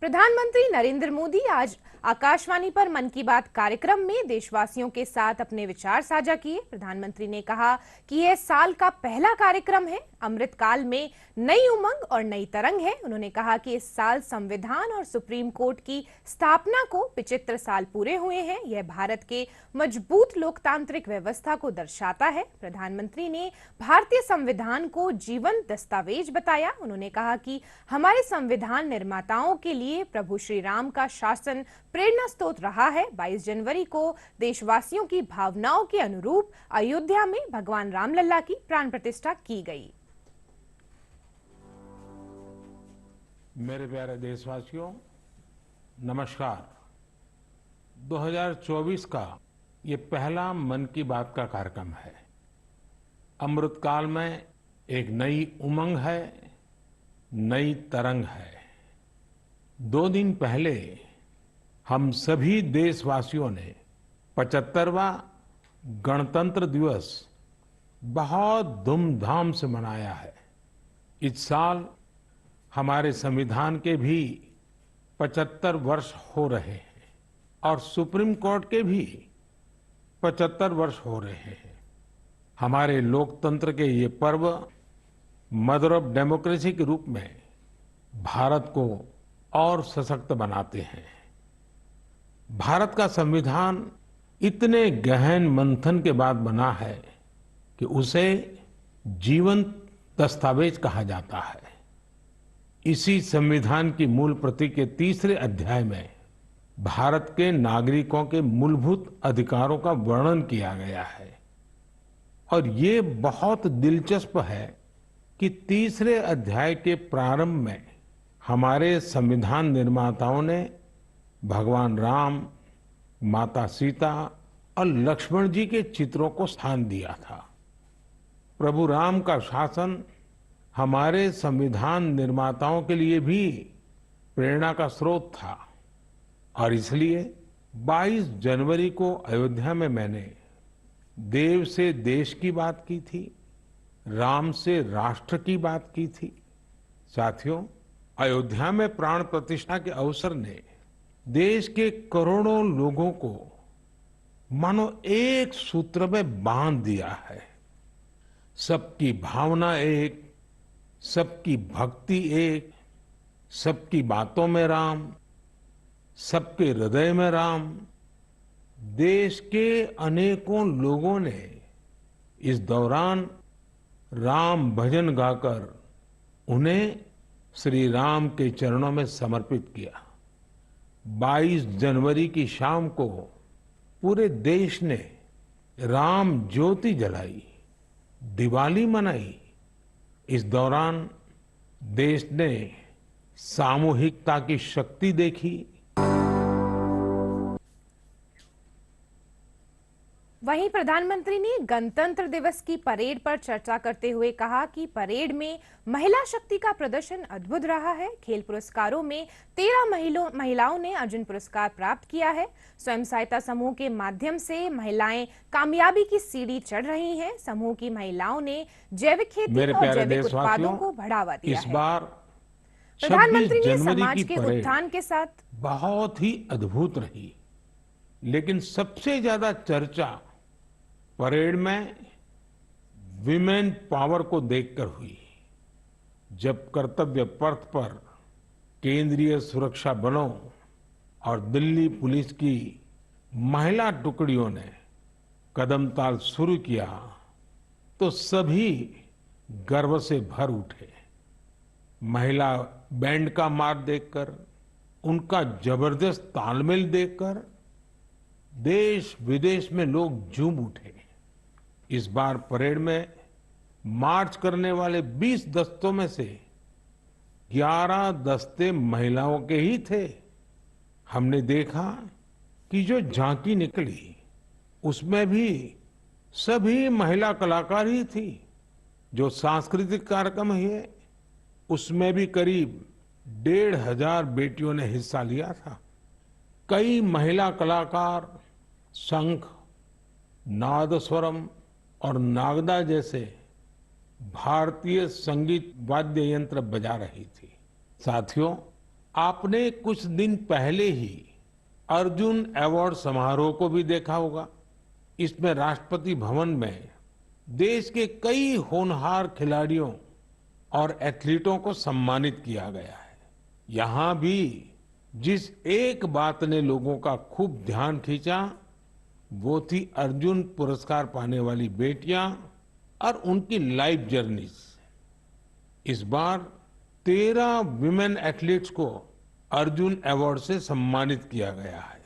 प्रधानमंत्री नरेंद्र मोदी आज आकाशवाणी पर मन की बात कार्यक्रम में देशवासियों के साथ अपने विचार साझा किए। प्रधानमंत्री ने कहा कि यह साल का पहला कार्यक्रम है। अमृत काल में नई उमंग और नई तरंग है। उन्होंने कहा कि इस साल संविधान और सुप्रीम कोर्ट की स्थापना को 75 साल पूरे हुए हैं। यह भारत के मजबूत लोकतांत्रिक व्यवस्था को दर्शाता है। प्रधानमंत्री ने भारतीय संविधान को जीवंत दस्तावेज बताया। उन्होंने कहा कि हमारे संविधान निर्माताओं के लिए प्रभु श्री राम का शासन प्रेरणा स्रोत रहा है। 22 जनवरी को देशवासियों की भावनाओं के अनुरूप अयोध्या में भगवान रामलला की प्राण प्रतिष्ठा की गई। मेरे प्यारे देशवासियों, नमस्कार। 2024 का ये पहला मन की बात का कार्यक्रम है। अमृत काल में एक नई उमंग है, नई तरंग है। 2 दिन पहले हम सभी देशवासियों ने 75वां गणतंत्र दिवस बहुत धूमधाम से मनाया है। इस साल हमारे संविधान के भी 75 वर्ष हो रहे हैं और सुप्रीम कोर्ट के भी 75 वर्ष हो रहे हैं। हमारे लोकतंत्र के ये पर्व मदर ऑफ डेमोक्रेसी के रूप में भारत को और सशक्त बनाते हैं। भारत का संविधान इतने गहन मंथन के बाद बना है कि उसे जीवंत दस्तावेज कहा जाता है। इसी संविधान की मूल प्रति के 3रे अध्याय में भारत के नागरिकों के मूलभूत अधिकारों का वर्णन किया गया है। और ये बहुत दिलचस्प है कि 3रे अध्याय के प्रारंभ में हमारे संविधान निर्माताओं ने भगवान राम, माता सीता और लक्ष्मण जी के चित्रों को स्थान दिया था। प्रभु राम का शासन हमारे संविधान निर्माताओं के लिए भी प्रेरणा का स्रोत था और इसलिए 22 जनवरी को अयोध्या में मैंने देव से देश की बात की थी, राम से राष्ट्र की बात की थी। साथियों, अयोध्या में प्राण प्रतिष्ठा के अवसर ने देश के करोड़ों लोगों को मानो एक सूत्र में बांध दिया है। सबकी भावना एक, सबकी भक्ति एक, सबकी बातों में राम, सबके हृदय में राम। देश के अनेकों लोगों ने इस दौरान राम भजन गाकर उन्हें श्री राम के चरणों में समर्पित किया। 22 जनवरी की शाम को पूरे देश ने राम ज्योति जलाई, दिवाली मनाई। इस दौरान देश ने सामूहिकता की शक्ति देखी। वहीं प्रधानमंत्री ने गणतंत्र दिवस की परेड पर चर्चा करते हुए कहा कि परेड में महिला शक्ति का प्रदर्शन अद्भुत रहा है। खेल पुरस्कारों में 13 महिलाओं ने अर्जुन पुरस्कार प्राप्त किया है। स्वयं सहायता समूह के माध्यम से महिलाएं कामयाबी की सीढ़ी चढ़ रही हैं। समूह की महिलाओं ने जैविक खेती और जैविक उत्पादों को बढ़ावा दिया है। प्रधानमंत्री ने समाज के उत्थान के साथ बहुत ही अद्भुत रही, लेकिन सबसे ज्यादा चर्चा परेड में विमेन पावर को देखकर हुई। जब कर्तव्य पथ पर केंद्रीय सुरक्षा बलों और दिल्ली पुलिस की महिला टुकड़ियों ने कदमताल शुरू किया तो सभी गर्व से भर उठे। महिला बैंड का मार्च देखकर, उनका जबरदस्त तालमेल देखकर देश विदेश में लोग झूम उठे। इस बार परेड में मार्च करने वाले 20 दस्तों में से 11 दस्ते महिलाओं के ही थे। हमने देखा कि जो झांकी निकली उसमें भी सभी महिला कलाकार ही थी। जो सांस्कृतिक कार्यक्रम हुए उसमें भी करीब 1,500 बेटियों ने हिस्सा लिया था। कई महिला कलाकार शंख, नादस्वरम और नागदा जैसे भारतीय संगीत वाद्य यंत्र बजा रही थी। साथियों, आपने कुछ दिन पहले ही अर्जुन अवार्ड समारोह को भी देखा होगा। इसमें राष्ट्रपति भवन में देश के कई होनहार खिलाड़ियों और एथलीटों को सम्मानित किया गया है। यहाँ भी जिस एक बात ने लोगों का खूब ध्यान खींचा, वो थी अर्जुन पुरस्कार पाने वाली बेटियां और उनकी लाइफ जर्नीज। इस बार 13 विमेन एथलीट्स को अर्जुन अवार्ड से सम्मानित किया गया है।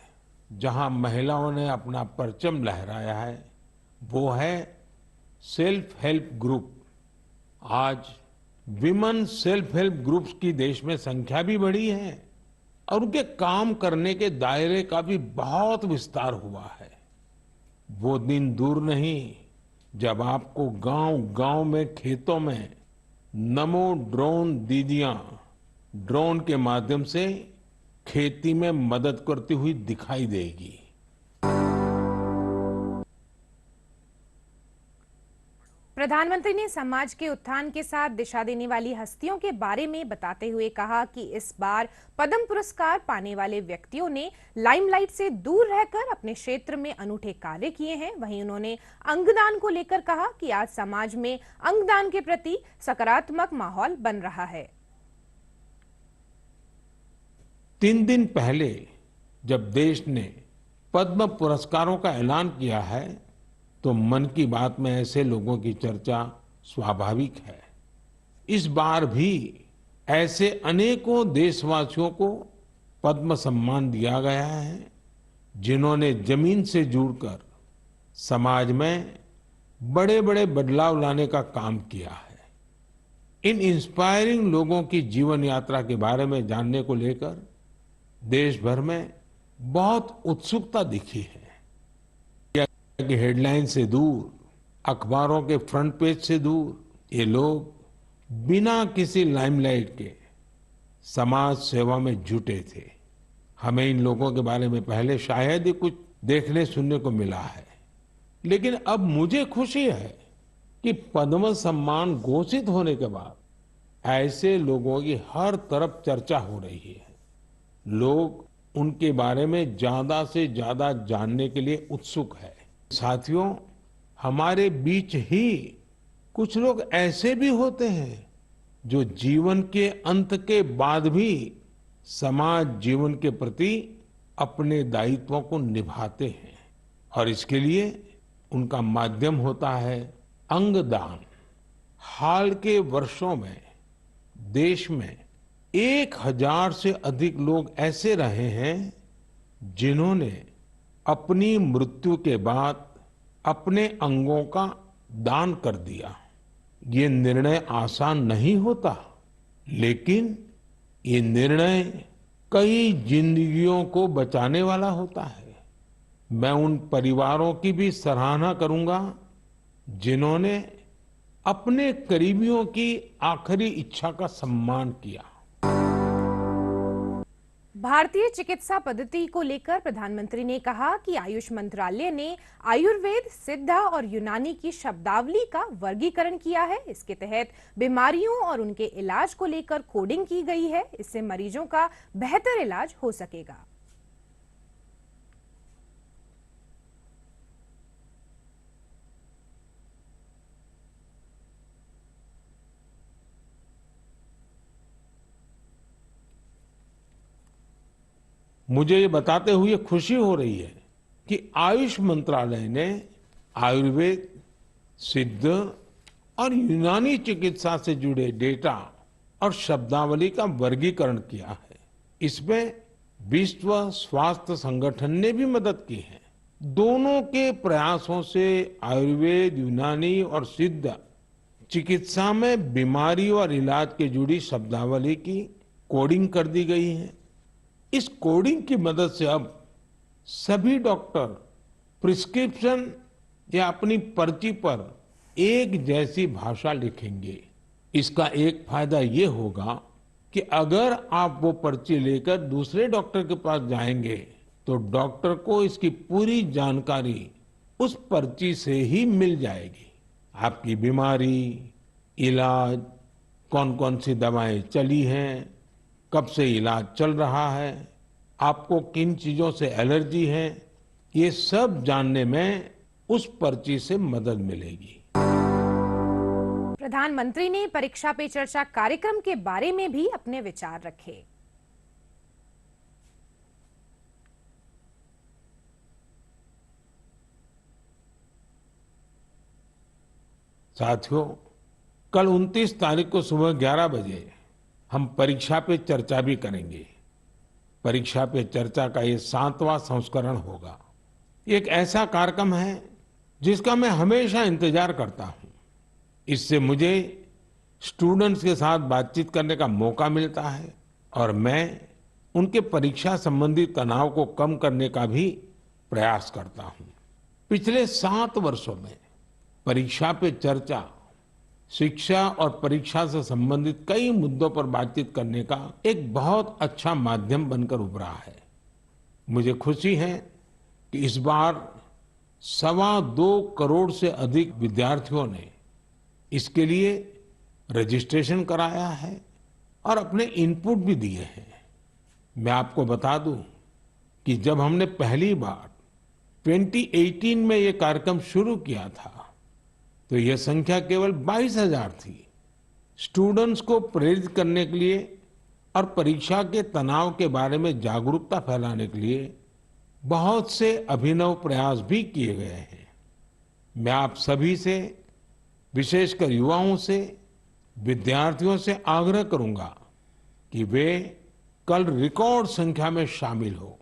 जहां महिलाओं ने अपना परचम लहराया है, वो है सेल्फ हेल्प ग्रुप। आज विमेन सेल्फ हेल्प ग्रुप्स की देश में संख्या भी बढ़ी है और उनके काम करने के दायरे का भी बहुत विस्तार हुआ है। वो दिन दूर नहीं जब आपको गांव-गांव में, खेतों में नमो ड्रोन दीदियां ड्रोन के माध्यम से खेती में मदद करती हुई दिखाई देगी। प्रधानमंत्री ने समाज के उत्थान के साथ दिशा देने वाली हस्तियों के बारे में बताते हुए कहा कि इस बार पद्म पुरस्कार पाने वाले व्यक्तियों ने लाइमलाइट से दूर रहकर अपने क्षेत्र में अनूठे कार्य किए हैं। वहीं उन्होंने अंगदान को लेकर कहा कि आज समाज में अंगदान के प्रति सकारात्मक माहौल बन रहा है। 3 दिन पहले जब देश ने पद्म पुरस्कारों का ऐलान किया है, तो मन की बात में ऐसे लोगों की चर्चा स्वाभाविक है। इस बार भी ऐसे अनेकों देशवासियों को पद्म सम्मान दिया गया है, जिन्होंने जमीन से जुड़कर समाज में बड़े-बड़े बदलाव लाने का काम किया है। इन इंस्पायरिंग लोगों की जीवन यात्रा के बारे में जानने को लेकर देश भर में बहुत उत्सुकता दिखी है। की हेडलाइन से दूर, अखबारों के फ्रंट पेज से दूर, ये लोग बिना किसी लाइमलाइट के समाज सेवा में जुटे थे। हमें इन लोगों के बारे में पहले शायद ही कुछ देखने सुनने को मिला है, लेकिन अब मुझे खुशी है कि पद्म सम्मान घोषित होने के बाद ऐसे लोगों की हर तरफ चर्चा हो रही है। लोग उनके बारे में ज्यादा से ज्यादा जानने के लिए उत्सुक है। साथियों, हमारे बीच ही कुछ लोग ऐसे भी होते हैं जो जीवन के अंत के बाद भी समाज जीवन के प्रति अपने दायित्वों को निभाते हैं और इसके लिए उनका माध्यम होता है अंगदान। हाल के वर्षों में देश में 1000 से अधिक लोग ऐसे रहे हैं जिन्होंने अपनी मृत्यु के बाद अपने अंगों का दान कर दिया। ये निर्णय आसान नहीं होता, लेकिन ये निर्णय कई जिंदगियों को बचाने वाला होता है। मैं उन परिवारों की भी सराहना करूंगा जिन्होंने अपने करीबियों की आखिरी इच्छा का सम्मान किया। भारतीय चिकित्सा पद्धति को लेकर प्रधानमंत्री ने कहा कि आयुष मंत्रालय ने आयुर्वेद, सिद्ध और यूनानी की शब्दावली का वर्गीकरण किया है। इसके तहत बीमारियों और उनके इलाज को लेकर कोडिंग की गई है। इससे मरीजों का बेहतर इलाज हो सकेगा। मुझे ये बताते हुए खुशी हो रही है कि आयुष मंत्रालय ने आयुर्वेद, सिद्ध और यूनानी चिकित्सा से जुड़े डेटा और शब्दावली का वर्गीकरण किया है। इसमें विश्व स्वास्थ्य संगठन ने भी मदद की है। दोनों के प्रयासों से आयुर्वेद, यूनानी और सिद्ध चिकित्सा में बीमारी और इलाज के जुड़ी शब्दावली की कोडिंग कर दी गई है। इस कोडिंग की मदद से अब सभी डॉक्टर प्रिस्क्रिप्शन या अपनी पर्ची पर एक जैसी भाषा लिखेंगे। इसका एक फायदा ये होगा कि अगर आप वो पर्ची लेकर दूसरे डॉक्टर के पास जाएंगे तो डॉक्टर को इसकी पूरी जानकारी उस पर्ची से ही मिल जाएगी। आपकी बीमारी, इलाज, कौन कौन सी दवाएं चली हैं, कब से इलाज चल रहा है, आपको किन चीजों से एलर्जी है, ये सब जानने में उस पर्ची से मदद मिलेगी। प्रधानमंत्री ने परीक्षा पे चर्चा कार्यक्रम के बारे में भी अपने विचार रखे। साथियों, कल 29 तारीख को सुबह 11 बजे हम परीक्षा पे चर्चा भी करेंगे। परीक्षा पे चर्चा का ये 7वां संस्करण होगा। ये एक ऐसा कार्यक्रम है जिसका मैं हमेशा इंतजार करता हूं। इससे मुझे स्टूडेंट्स के साथ बातचीत करने का मौका मिलता है और मैं उनके परीक्षा संबंधी तनाव को कम करने का भी प्रयास करता हूं। पिछले 7 वर्षों में परीक्षा पे चर्चा शिक्षा और परीक्षा से संबंधित कई मुद्दों पर बातचीत करने का एक बहुत अच्छा माध्यम बनकर उभरा है। मुझे खुशी है कि इस बार 2.25 करोड़ से अधिक विद्यार्थियों ने इसके लिए रजिस्ट्रेशन कराया है और अपने इनपुट भी दिए हैं। मैं आपको बता दूं कि जब हमने पहली बार 2018 में ये कार्यक्रम शुरू किया था तो यह संख्या केवल 22,000 थी। स्टूडेंट्स को प्रेरित करने के लिए और परीक्षा के तनाव के बारे में जागरूकता फैलाने के लिए बहुत से अभिनव प्रयास भी किए गए हैं। मैं आप सभी से, विशेषकर युवाओं से, विद्यार्थियों से आग्रह करूंगा कि वे कल रिकॉर्ड संख्या में शामिल हो।